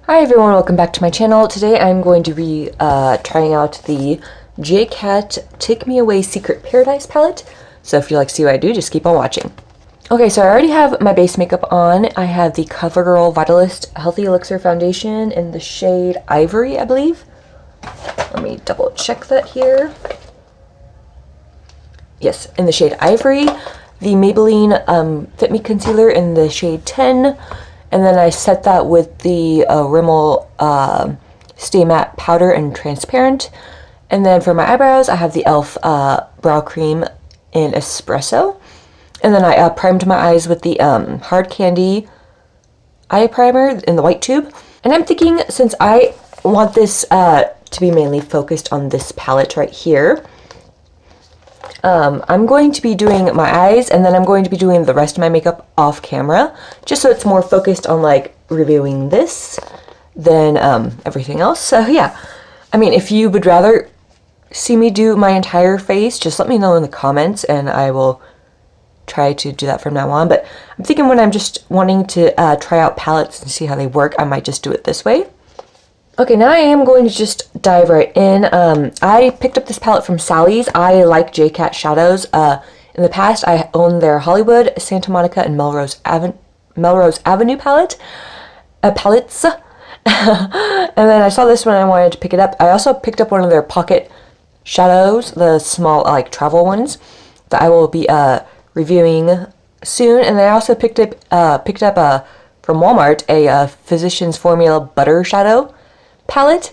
Hi everyone, welcome back to my channel. Today I'm going to be trying out the JCat Take Me Away Secret Paradise palette. So if you like to see what I do, just keep on watching. Okay, so I already have my base makeup on. I have the CoverGirl Vitalist Healthy Elixir Foundation in the shade Ivory, I believe. Let me double check that here. Yes, in the shade Ivory. The Maybelline Fit Me Concealer in the shade 10. And then I set that with the Rimmel Stay Matte Powder and Transparent. And then for my eyebrows, I have the e.l.f. Brow Cream in Espresso. And then I primed my eyes with the Hard Candy Eye Primer in the white tube. And I'm thinking, since I want this to be mainly focused on this palette right here, I'm going to be doing my eyes, and then I'm going to be doing the rest of my makeup off camera, just so it's more focused on like reviewing this than everything else. So yeah, I mean, if you would rather see me do my entire face, just let me know in the comments and I will try to do that from now on. But I'm thinking when I'm just wanting to try out palettes and see how they work, I might just do it this way. Okay, now I am going to just dive right in. I picked up this palette from Sally's. I like JCat shadows. In the past, I owned their Hollywood, Santa Monica, and Melrose Avenue palettes. And then I saw this one and I wanted to pick it up. I also picked up one of their pocket shadows, the small like travel ones that I will be reviewing soon. And then I also picked up from Walmart a Physicians Formula Butter Shadow palette.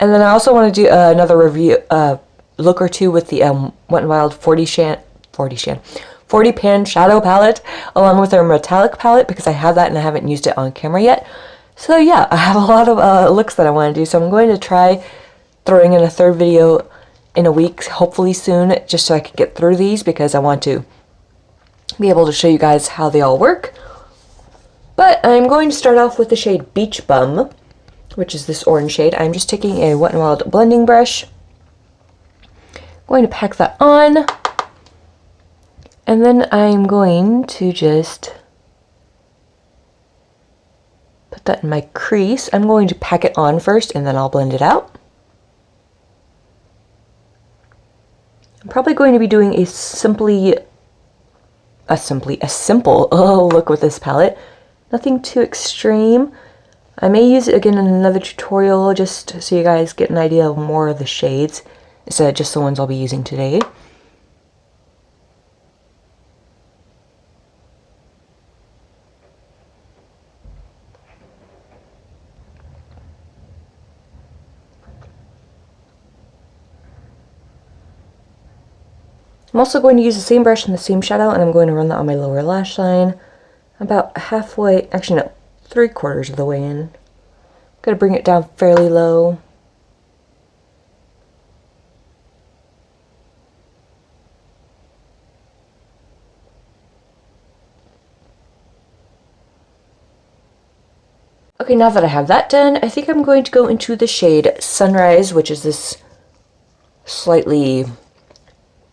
And then I also want to do another review look or two with the Wet n Wild 40 pan shadow palette along with their metallic palette, because I have that and I haven't used it on camera yet. So yeah, I have a lot of looks that I want to do, so I'm going to try throwing in a third video in a week, hopefully soon, just so I can get through these, because I want to be able to show you guys how they all work. But I'm going to start off with the shade Beach Bum, which is this orange shade. I'm just taking a Wet n Wild blending brush, going to pack that on, and then I'm going to just put that in my crease. I'm going to pack it on first and then I'll blend it out. I'm probably going to be doing a simple look with this palette. Nothing too extreme. I may use it again in another tutorial just so you guys get an idea of more of the shades instead of just the ones I'll be using today. I'm also going to use the same brush and the same shadow, and I'm going to run that on my lower lash line. About halfway, actually no, 3/4 of the way in. Gotta bring it down fairly low. Okay, now that I have that done, I think I'm going to go into the shade Sunrise, which is this slightly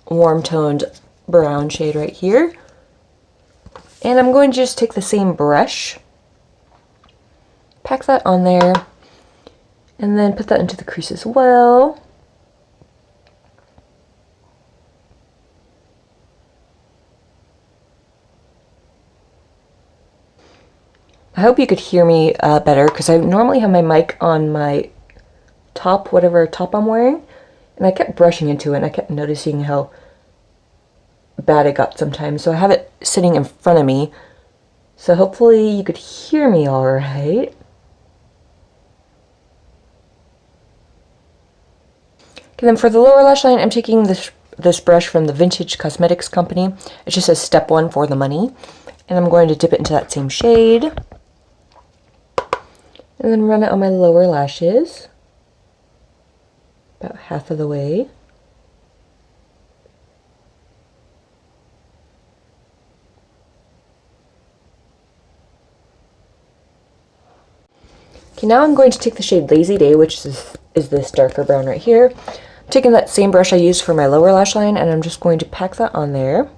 warm-toned brown shade right here. And I'm going to just take the same brush, pack that on there, and then put that into the crease as well. I hope you could hear me better, because I normally have my mic on my top, whatever top I'm wearing, and I kept brushing into it and I kept noticing how bad it got sometimes. So I have it sitting in front of me, so hopefully you could hear me all right. Okay, then for the lower lash line, I'm taking this brush from the Vintage Cosmetics Company. It just says Step 1 for the money. And I'm going to dip it into that same shade. And then run it on my lower lashes. About half of the way. Okay, now I'm going to take the shade Lazy Day, which is this darker brown right here. I'm taking that same brush I used for my lower lash line, and I'm just going to pack that on there.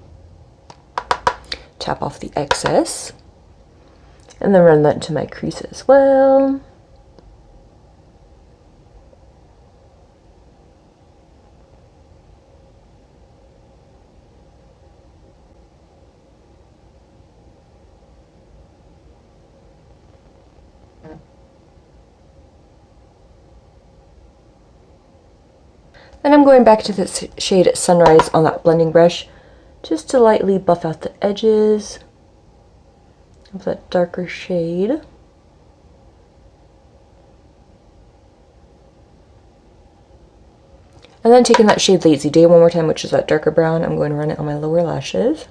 Tap off the excess. And then run that into my crease as well. Then I'm going back to this shade Sunrise on that blending brush just to lightly buff out the edges of that darker shade. And then taking that shade Lazy Day one more time, which is that darker brown, I'm going to run it on my lower lashes.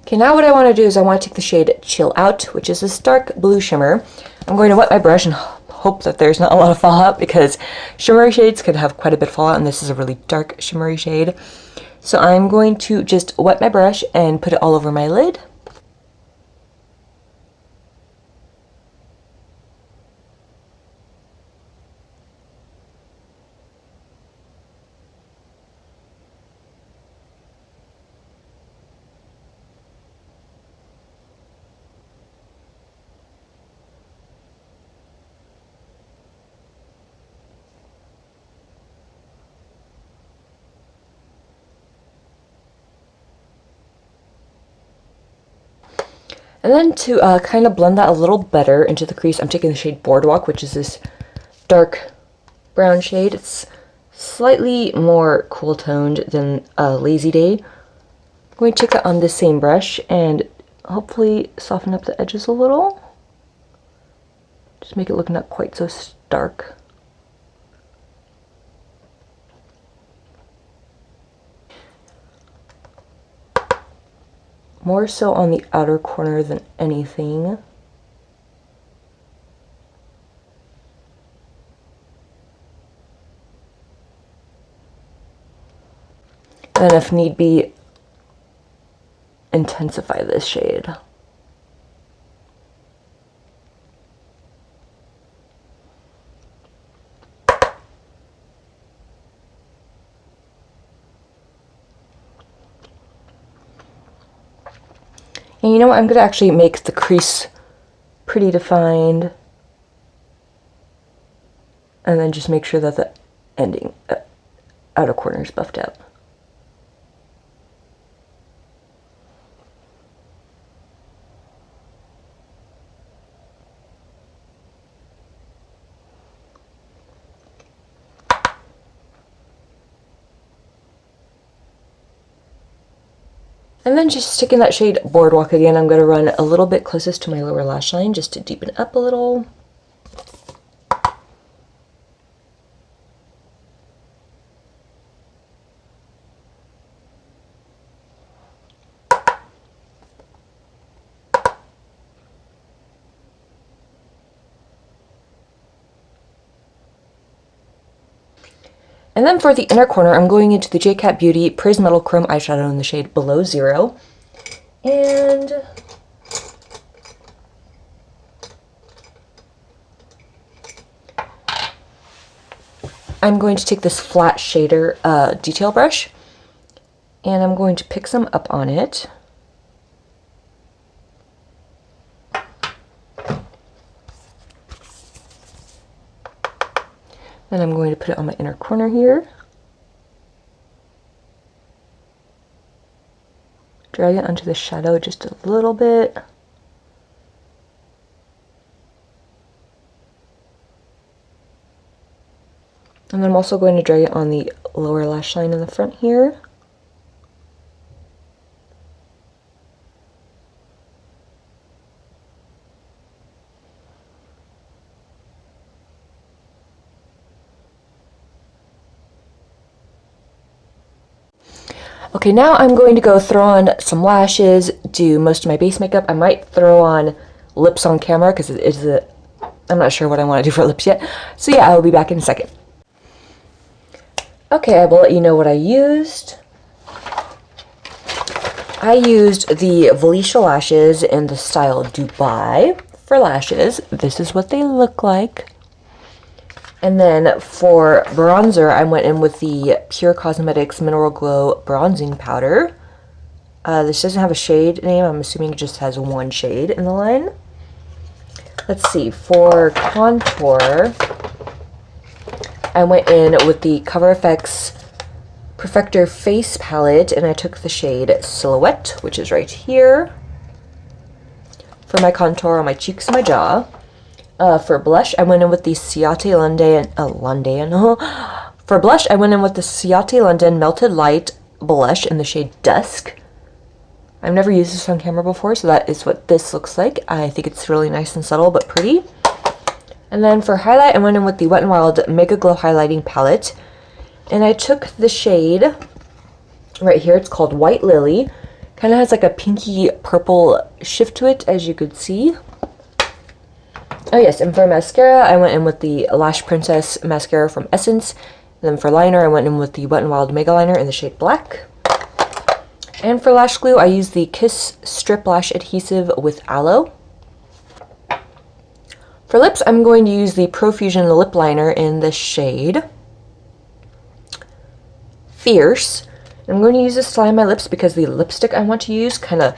Okay, now what I want to do is I want to take the shade Chill Out, which is this dark blue shimmer. I'm going to wet my brush and hope that there's not a lot of fallout, because shimmery shades could have quite a bit of fallout, and this is a really dark shimmery shade. So I'm going to just wet my brush and put it all over my lid. And then to kind of blend that a little better into the crease, I'm taking the shade Boardwalk, which is this dark brown shade. It's slightly more cool toned than Lazy Day. I'm going to take that on this same brush and hopefully soften up the edges a little. Just make it look not quite so stark. More so on the outer corner than anything. And if need be, intensify this shade. And you know what, I'm going to actually make the crease pretty defined. And then just make sure that the ending, outer corner is buffed out. And then just sticking that shade Boardwalk again, I'm going to run a little bit closest to my lower lash line just to deepen it up a little. And then for the inner corner, I'm going into the JCat Beauty Prismetal Chrome eyeshadow in the shade Below Zero. And I'm going to take this flat shader detail brush, and I'm going to pick some up on it. Then I'm going to put it on my inner corner here. Drag it onto the shadow just a little bit. And then I'm also going to drag it on the lower lash line in the front here. Okay, now I'm going to go throw on some lashes, do most of my base makeup. I might throw on lips on camera because I'm not sure what I want to do for lips yet. So yeah, I will be back in a second. Okay, I will let you know what I used. I used the Valicia lashes in the style Dubai for lashes. This is what they look like. And then for bronzer, I went in with the Pure Cosmetics Mineral Glow Bronzing Powder. This doesn't have a shade name. I'm assuming it just has one shade in the line. Let's see. For contour, I went in with the Cover FX Perfector Face Palette, and I took the shade Silhouette, which is right here, for my contour on my cheeks and my jaw. For blush, I went in with the Ciate London. For blush, I went in with the Ciate London Melted Light blush in the shade Dusk. I've never used this on camera before, so that is what this looks like. I think it's really nice and subtle, but pretty. And then for highlight, I went in with the Wet n Wild Mega Glow Highlighting Palette. And I took the shade right here. It's called White Lily. Kind of has like a pinky purple shift to it, as you could see. Oh yes, and for mascara, I went in with the Lash Princess mascara from Essence. And then for liner, I went in with the Wet n Wild Mega Liner in the shade Black. And for lash glue, I used the Kiss Strip Lash Adhesive with Aloe. For lips, I'm going to use the Profusion Lip Liner in the shade Fierce. I'm going to use this to line my lips because the lipstick I want to use kind of,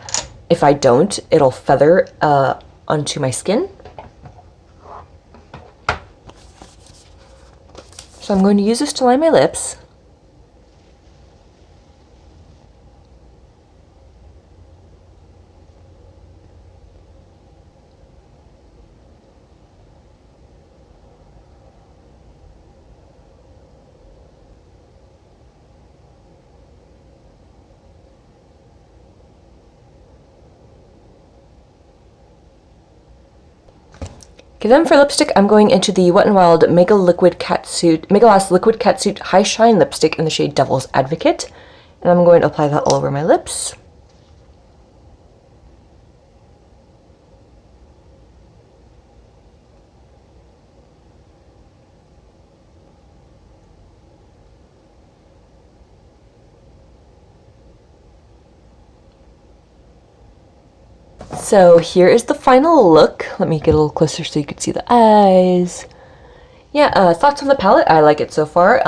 if I don't, it'll feather onto my skin. So I'm going to use this to line my lips. Okay, then for lipstick, I'm going into the Wet n Wild Mega Last Liquid Catsuit High Shine Lipstick in the shade Devil's Advocate. And I'm going to apply that all over my lips. So here is the final look. Let me get a little closer so you can see the eyes. Yeah, thoughts on the palette? I like it so far.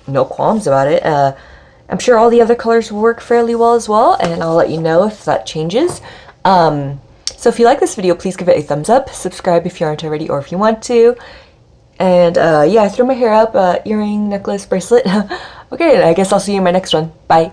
No qualms about it. I'm sure all the other colors will work fairly well as well, and I'll let you know if that changes. So if you like this video, please give it a thumbs up. Subscribe if you aren't already or if you want to. And yeah, I threw my hair up, earring, necklace, bracelet. Okay, I guess I'll see you in my next one. Bye.